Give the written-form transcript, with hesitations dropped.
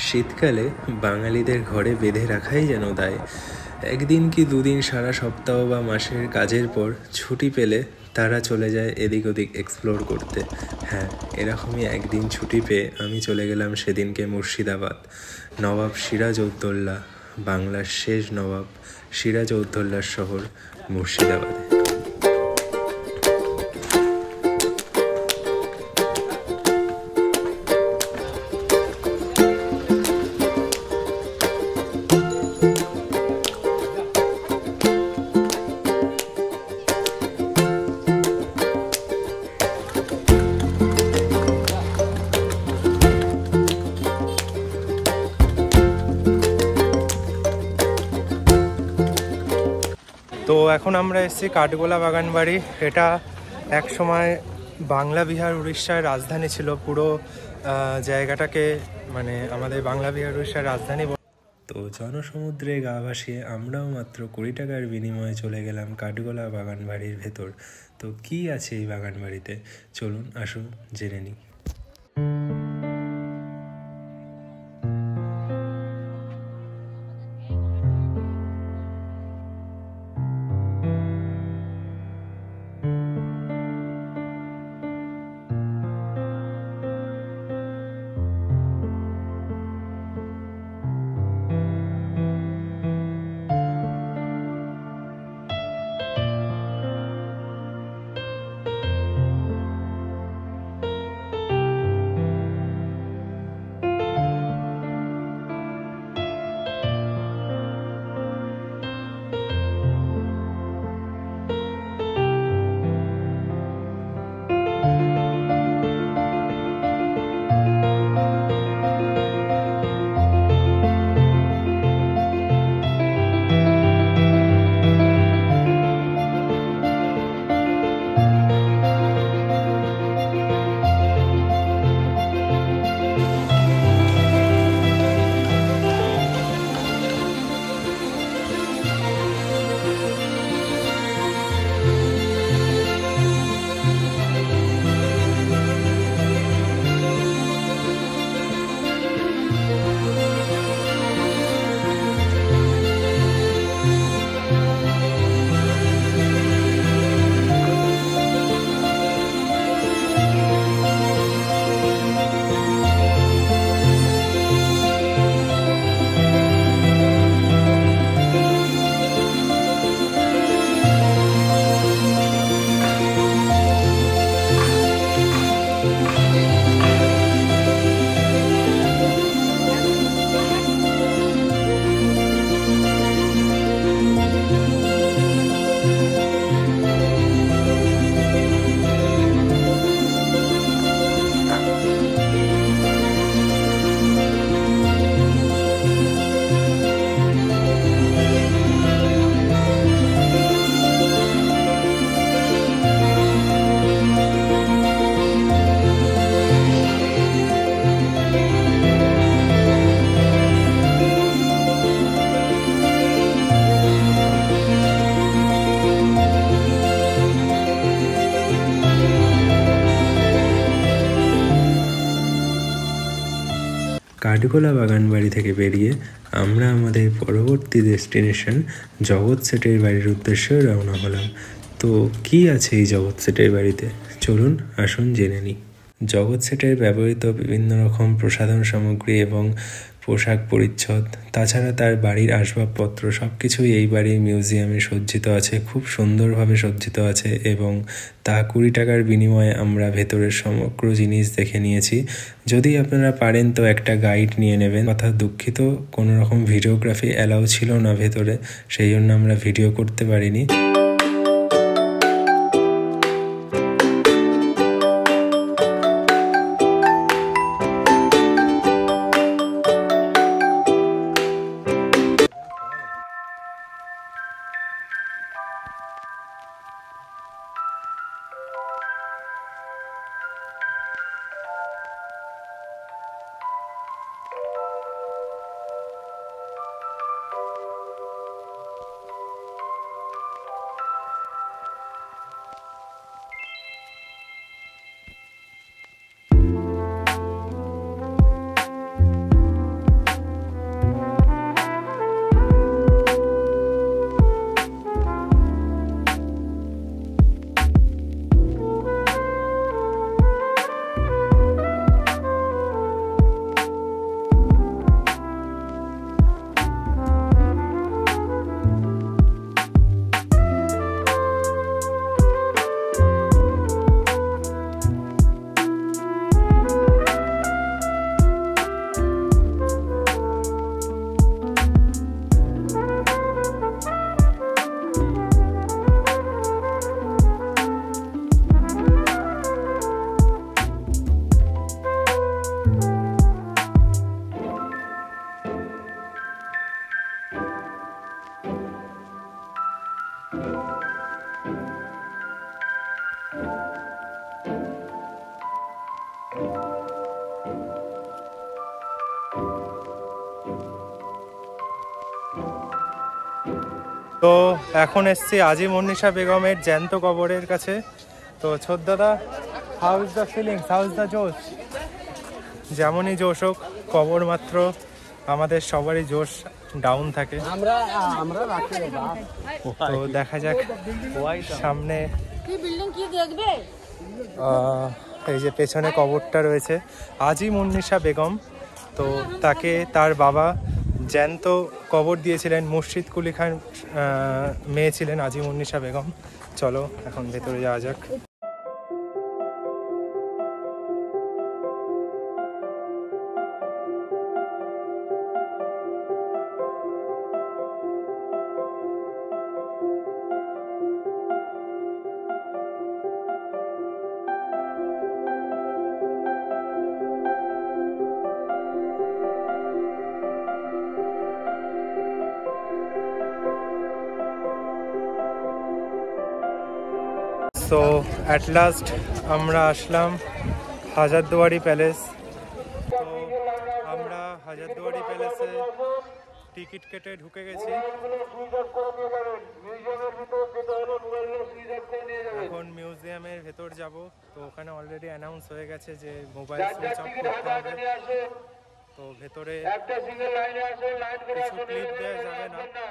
শীতকালে বাঙালিদের ঘরে বেঁধে রাখাই যেন দায়। একদিন কি দুদিন সারা সপ্তাহ বা মাসের কাজের পর ছুটি পেলে তারা চলে যায় এদিক ওদিক এক্সপ্লোর করতে। হ্যাঁ, এরকমই একদিন ছুটি পেয়ে আমি চলে গেলাম সেদিনকে মুর্শিদাবাদ। নবাব সিরাজউদ্দৌলা, বাংলার শেষ নবাব সিরাজউদ্দৌলার শহর মুর্শিদাবাদে। তো এখন আমরা এসেছি কাঠগোলা বাগান বাড়ি। এটা এক সময় বাংলা বিহার উড়িষ্যার রাজধানী ছিল। পুরো জায়গাটাকে মানে আমাদের বাংলা বিহার উড়িষ্যার রাজধানী। তো জনসমুদ্রে গা ভাসিয়ে আমরাও মাত্র 20 টাকার বিনিময়ে চলে গেলাম কাঠগোলা বাগান বাড়ির ভেতর। তো কি আছে এই বাগান বাড়িতে, চলুন আসুন জেনে নিই। কাঠগোলা বাগান বাড়ি থেকে বেরিয়ে আমরা আমাদের পরবর্তী ডেস্টিনেশন জগৎ শেঠের বাড়ির উদ্দেশ্যে রওনা হলাম। তো কি আছে এই জগৎ শেঠের বাড়িতে, চলুন আসুন জেনে নিই। জগৎ শেঠের ব্যবহৃত বিভিন্ন রকম প্রসাধন সামগ্রী এবং পোশাক পরিচ্ছদ, তাছাড়া তার বাড়ির আসবাবপত্র সব কিছুই এই বাড়ির মিউজিয়ামে সজ্জিত আছে, খুব সুন্দরভাবে সজ্জিত আছে এবং তা 20 টাকার বিনিময়ে আমরা ভেতরের সমগ্র জিনিস দেখে নিয়েছি। যদি আপনারা পারেন তো একটা গাইড নিয়ে নেবেন। কথা দুঃখিত, কোনো রকম ভিডিওগ্রাফি অ্যালাউ ছিল না ভেতরে, সেই জন্য আমরা ভিডিও করতে পারিনি। তো এখন এসছি আজিমুন্নিসা বেগমের জ্যান্ত কবরের কাছে। তো ছোটদাদা, how is the feelings, how is the জোশ? যেমনই জোশ হোক, কবর মাত্র আমাদের সবারই জোশ ডাউন থাকে। তো দেখা যাক সামনে। এই যে পেছনে কবরটা রয়েছে আজিমুন্নিসা বেগম, তো তাকে তার বাবা জ্যান্ত কবর দিয়েছিলেন। মুর্শিদ কুলি খান মেয়ে ছিলেন আজিমুন্নিসা বেগম। চলো এখন ভেতরে যাওয়া যাক। সো অ্যাট লাস্ট আমরা আসলাম হাজারদুয়ারি প্যালেস। তো আমরা হাজারদুয়ারি প্যালেসে টিকিট কেটে ঢুকে গেছি। এখন মিউজিয়ামের ভেতর যাব। তো ওখানে অলরেডি অ্যানাউন্স হয়ে গেছে যে মোবাইল সুইচ অফ করতে হবে। তো ভেতরে কিছু ক্লিপ দেওয়া যাবে না।